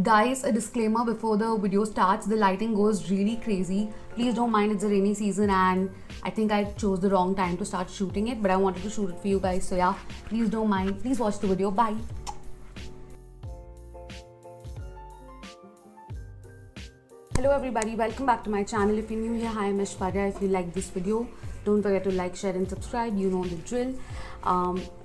Guys, a disclaimer before the video starts, the lighting goes really crazy. Please don't mind, it's a rainy season and I think I chose the wrong time to start shooting it, but I wanted to shoot it for you guys. So yeah, please don't mind. Please watch the video. Bye. Hello everybody, welcome back to my channel. If you're new here, hi, I'm Aishwarya. If you like this video, don't forget to like, share and subscribe. You know the drill.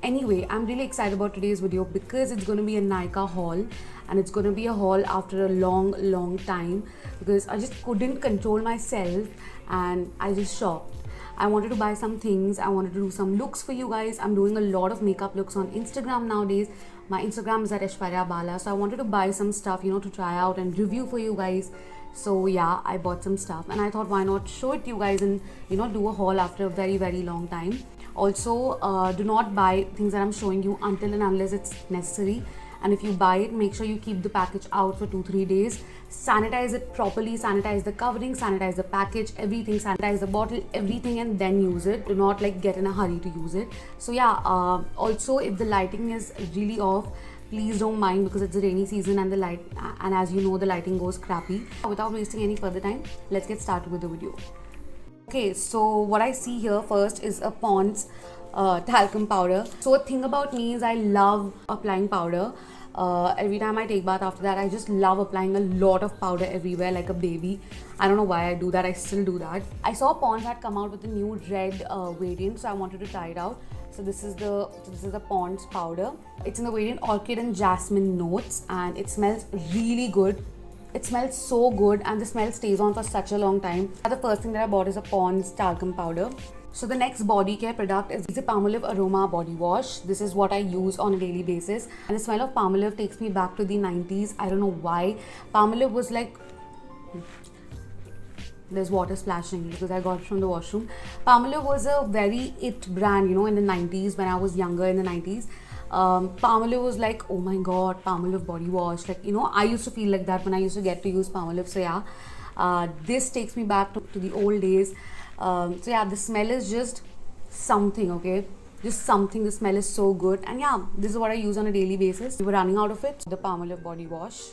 Anyway, I'm really excited about today's video because it's going to be a Nykaa haul, and it's going to be a haul after a long time because I just couldn't control myself and I just shopped. I wanted to buy some things. I wanted to do some looks for you guys. I'm doing a lot of makeup looks on Instagram nowadays. My Instagram is at Aishwarya Bala. So I wanted to buy some stuff, to try out and review for you guys. So yeah, I bought some stuff and I thought why not show it to you guys and do a haul after a very long time. Also, do not buy things that I'm showing you until and unless it's necessary. And if you buy it, make sure you keep the package out for 2-3 days. Sanitize it properly, sanitize the covering, sanitize the package, everything, sanitize the bottle, everything, and then use it. Do not get in a hurry to use it. So yeah, also if the lighting is really off, please don't mind because it's a rainy season and as you know, the lighting goes crappy. Without wasting any further time, let's get started with the video. Okay, so what I see here first is a Pond's talcum powder. So a thing about me is I love applying powder. Every time I take bath after that, I just love applying a lot of powder everywhere like a baby. I don't know why I do that, I still do that. I saw Pond's had come out with a new red variant, so I wanted to try it out. So this is the Pond's powder. It's in the variant Orchid and Jasmine Notes and it smells really good. It smells so good and the smell stays on for such a long time. The first thing that I bought is a Pond's talcum powder. So the next body care product is the Palmolive Aroma Body Wash. This is what I use on a daily basis. And the smell of Palmolive takes me back to the 90s. I don't know why. Palmolive was like... There's water splashing because I got it from the washroom. Palmolive was a very it brand, in the 90s when I was younger in the 90s. Palmolive was like, oh my god, Palmolive body wash. I used to feel like that when I used to get to use Palmolive. So yeah, this takes me back to the old days. So yeah, the smell is just something, okay? Just something. The smell is so good. And yeah, this is what I use on a daily basis. We were running out of it. The Palmolive body wash.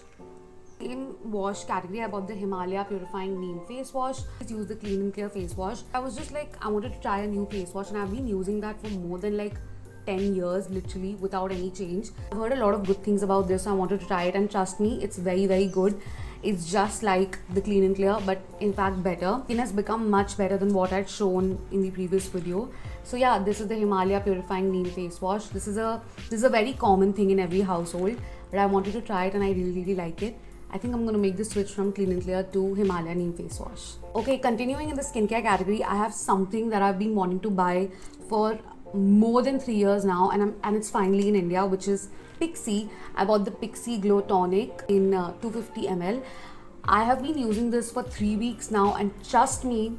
In wash category, I bought the Himalaya Purifying Neem face wash. Just use the Clean and Clear face wash. I was just like, I wanted to try a new face wash and I've been using that for more than 10 years literally without any change. I've heard a lot of good things about this, so I wanted to try it and trust me, it's very good. It's just like the Clean and Clear but in fact better. Skin has become much better than what I'd shown in the previous video. So yeah, this is the Himalaya Purifying Neem face wash. This is a very common thing in every household, but I wanted to try it and I really like it. I think I'm going to make the switch from Clean and Clear to Himalaya Neem face wash. Okay, continuing in the skincare category, I have something that I've been wanting to buy for more than 3 years now and it's finally in India, which is Pixi. I bought the Pixi Glow Tonic in 250 ml. I have been using this for 3 weeks now and trust me,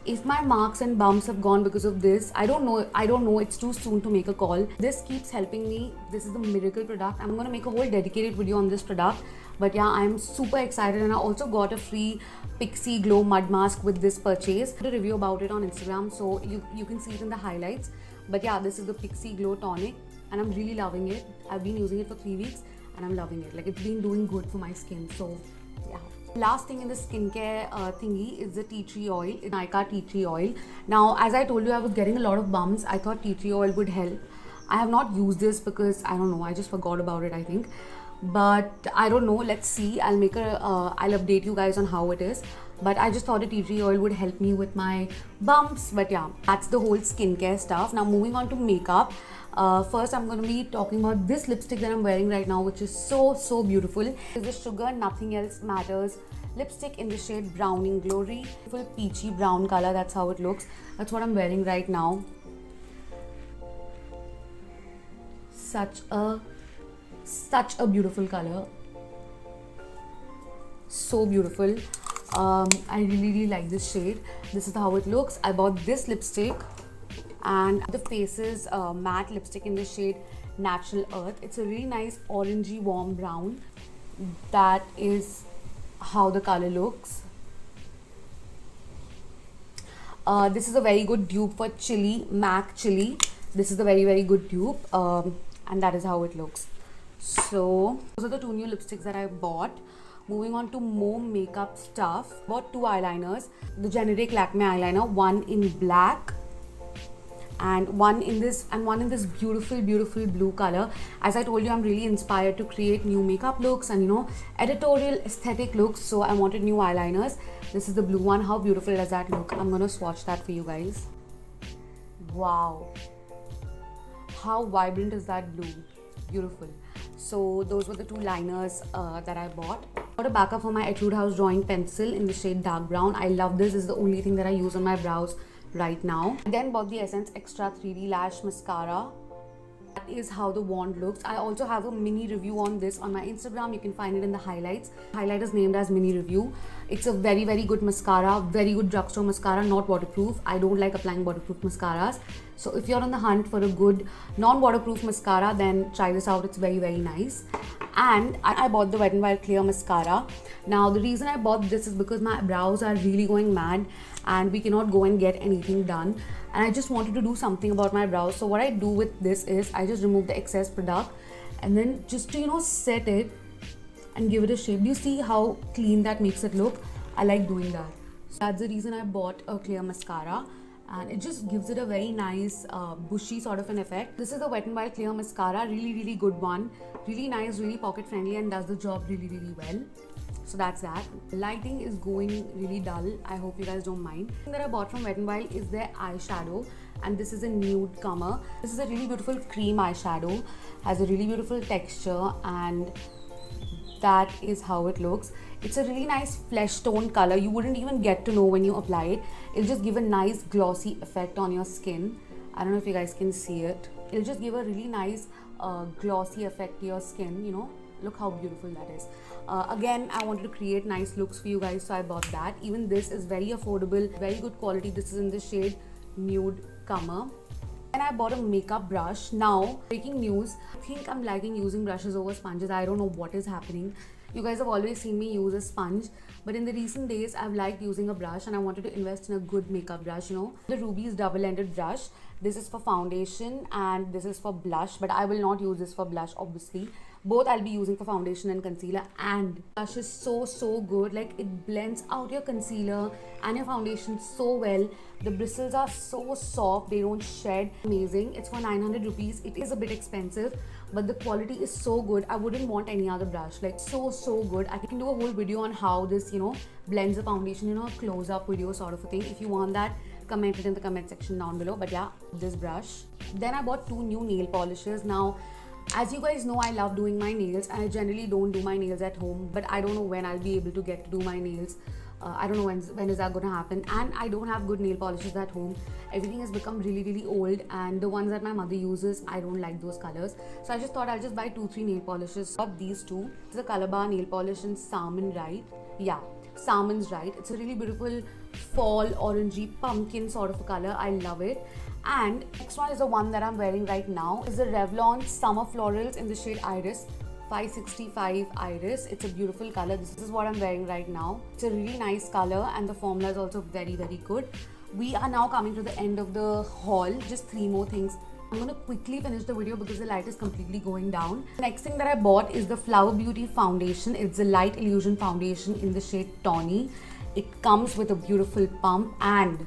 if my marks and bumps have gone because of this, I don't know, it's too soon to make a call. This keeps helping me. This is the miracle product. I'm going to make a whole dedicated video on this product. But yeah, I'm super excited and I also got a free Pixi Glow Mud Mask with this purchase. I did a review about it on Instagram, so you can see it in the highlights. But yeah, this is the Pixi Glow Tonic and I'm really loving it. I've been using it for 3 weeks and I'm loving it. It's been doing good for my skin, so yeah. Last thing in the skincare thingy is the tea tree oil, Nykaa tea tree oil. Now, as I told you, I was getting a lot of bumps. I thought tea tree oil would help. I have not used this because, I don't know, I just forgot about it, I think. But I don't know, let's see. I'll update you guys on how it is. But I just thought a tea tree oil would help me with my bumps. But yeah, that's the whole skincare stuff. Now moving on to makeup. First I'm going to be talking about this lipstick that I'm wearing right now, which is so beautiful. It's the Sugar Nothing Else Matters lipstick in the shade Browning Glory. Full peachy brown color, that's how it looks. That's what I'm wearing right now. Such a beautiful color. So beautiful. I really like this shade. This is how it looks. I bought this lipstick and the Faces matte lipstick in the shade Natural Earth. It's a really nice orangey warm brown. That is how the color looks. This is a very good dupe for Chili, MAC Chili. This is the very good dupe and that is how it looks. So those are the two new lipsticks that I bought. Moving on to more makeup stuff. Bought two eyeliners. The generic Lakme eyeliner, one in black and one in this beautiful blue color. As I told you, I'm really inspired to create new makeup looks and editorial aesthetic looks, so I wanted new eyeliners. This is the blue one. How beautiful does that look? I'm gonna swatch that for you guys. Wow, how vibrant is that blue? Beautiful. So those were the two liners that I bought. Got a backup for my Etude House drawing pencil in the shade dark brown. I love this. This is the only thing that I use on my brows right now. Then bought the Essence Extra 3D Lash Mascara. That is how the wand looks. I also have a mini review on this on my Instagram. You can find it in the highlights. Highlight is named as mini review. It's a very good mascara, very good drugstore mascara, not waterproof. I don't like applying waterproof mascaras. So if you're on the hunt for a good non-waterproof mascara, then try this out. It's very nice. And I bought the Wet n Wild Clear Mascara. Now the reason I bought this is because my brows are really going mad and we cannot go and get anything done, and I just wanted to do something about my brows. So what I do with this is I just remove the excess product and then just to set it and give it a shape. Do you see how clean that makes it look? I like doing that. So that's the reason I bought a clear mascara, and it just gives it a very nice bushy sort of an effect. This is the Wet n Wild Clear Mascara, really good one, really nice, really pocket friendly, and does the job really well. So that's that. Lighting is going really dull. I hope you guys don't mind. The thing that I bought from Wet n Wild is their eyeshadow, and this is a nude comer. This is a really beautiful cream eyeshadow, has a really beautiful texture, and that is how it looks. It's a really nice flesh tone color. You wouldn't even get to know when you apply it. It'll just give a nice glossy effect on your skin. I don't know if you guys can see it. It'll just give a really nice glossy effect to your skin, Look how beautiful that is. Again, I wanted to create nice looks for you guys, so I bought that. Even this is very affordable, very good quality. This is in the shade Nude Comer. And I bought a makeup brush. Now, breaking news, I think I'm liking using brushes over sponges. I don't know what is happening. You guys have always seen me use a sponge, but in the recent days, I've liked using a brush and I wanted to invest in a good makeup brush, The Ruby's double-ended brush. This is for foundation and this is for blush, but I will not use this for blush, obviously. Both I'll be using for foundation and concealer, and blush is so good. Like, it blends out your concealer and your foundation so well. The bristles are so soft, they don't shed. Amazing. It's for 900 rupees. It is a bit expensive, but the quality is so good. I wouldn't want any other brush. Like, so good. I can do a whole video on how this, blends the foundation, a close-up video sort of a thing. If you want that, comment it in the comment section down below. But yeah, this brush. Then I bought two new nail polishes. Now, as you guys know, I love doing my nails, and I generally don't do my nails at home, but I don't know when I'll be able to get to do my nails. I don't know when is that going to happen, and I don't have good nail polishes at home. Everything has become really old, and the ones that my mother uses, I don't like those colors. So I just thought I'll just buy 2-3 nail polishes of these two. It's the Calabar nail polish in Salmon Right. Yeah, Salmon's Right. It's a really beautiful fall orangey pumpkin sort of a color. I love it. And next one is the one that I'm wearing right now. It's the Revlon Summer Florals in the shade Iris 565 Iris. It's a beautiful color. This is what I'm wearing right now. It's a really nice color, and the formula is also very good. We are now coming to the end of the haul. Just 3 more things. I'm going to quickly finish the video because the light is completely going down. The next thing that I bought is the Flower Beauty foundation. It's the Light Illusion foundation in the shade Tawny. It comes with a beautiful pump, and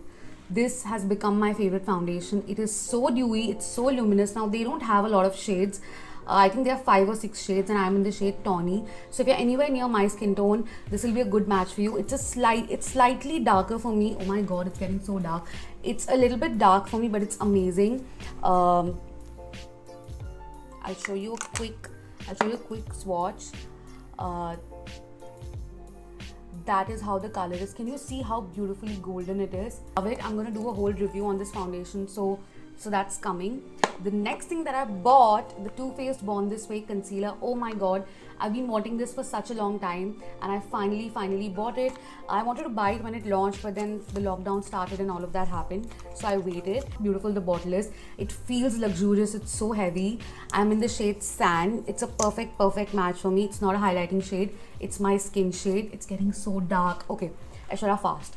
this has become my favorite foundation. It is so dewy, it's so luminous. Now, they don't have a lot of shades. I think there are 5 or 6 shades, and I'm in the shade Tawny. So if you're anywhere near my skin tone, this will be a good match for you. It's slightly darker for me. Oh my god, it's getting so dark. It's a little bit dark for me, but it's amazing. I'll show you a quick swatch. That is how the color is. Can you see how beautifully golden it is? Love it. I'm gonna do a whole review on this foundation, so that's coming. The next thing that I bought, the Too Faced Born This Way concealer. Oh my god, I've been wanting this for such a long time, and I finally bought it. I wanted to buy it when it launched, but then the lockdown started and all of that happened, so I waited. Beautiful the bottle is. It feels luxurious. It's so heavy. I'm in the shade Sand. It's a perfect match for me. It's not a highlighting shade. It's my skin shade. It's getting so dark. Okay, Aishwarya fast.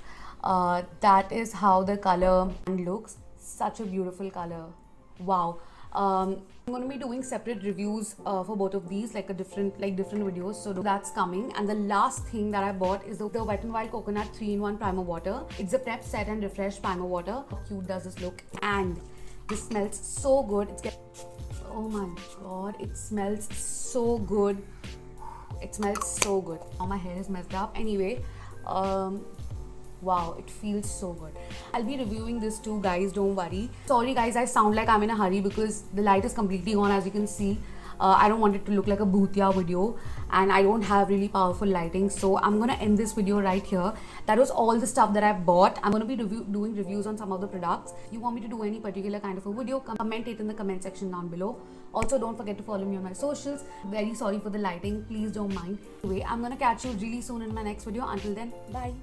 That is how the color looks. Such a beautiful color. Wow. I'm going to be doing separate reviews for both of these, like different videos. So that's coming. And the last thing that I bought is the Wet n Wild Coconut 3-in-1 Primer Water. It's a prep, set and refresh primer water. How cute does this look? And this smells so good. Oh my god, it smells so good. It smells so good. Now my hair is messed up. Anyway, wow, it feels so good. I'll be reviewing this too, guys, don't worry. Sorry guys, I sound like I'm in a hurry because the light is completely gone, as you can see. I don't want it to look like a bhutiya video, and I don't have really powerful lighting, so I'm gonna end this video right here. That was all the stuff that I bought. I'm gonna be doing reviews on some of the products. If you want me to do any particular kind of a video, comment it in the comment section down below. Also, don't forget to follow me on my socials. Very sorry for the lighting, please don't mind. Anyway, I'm gonna catch you really soon in my next video. Until then, bye.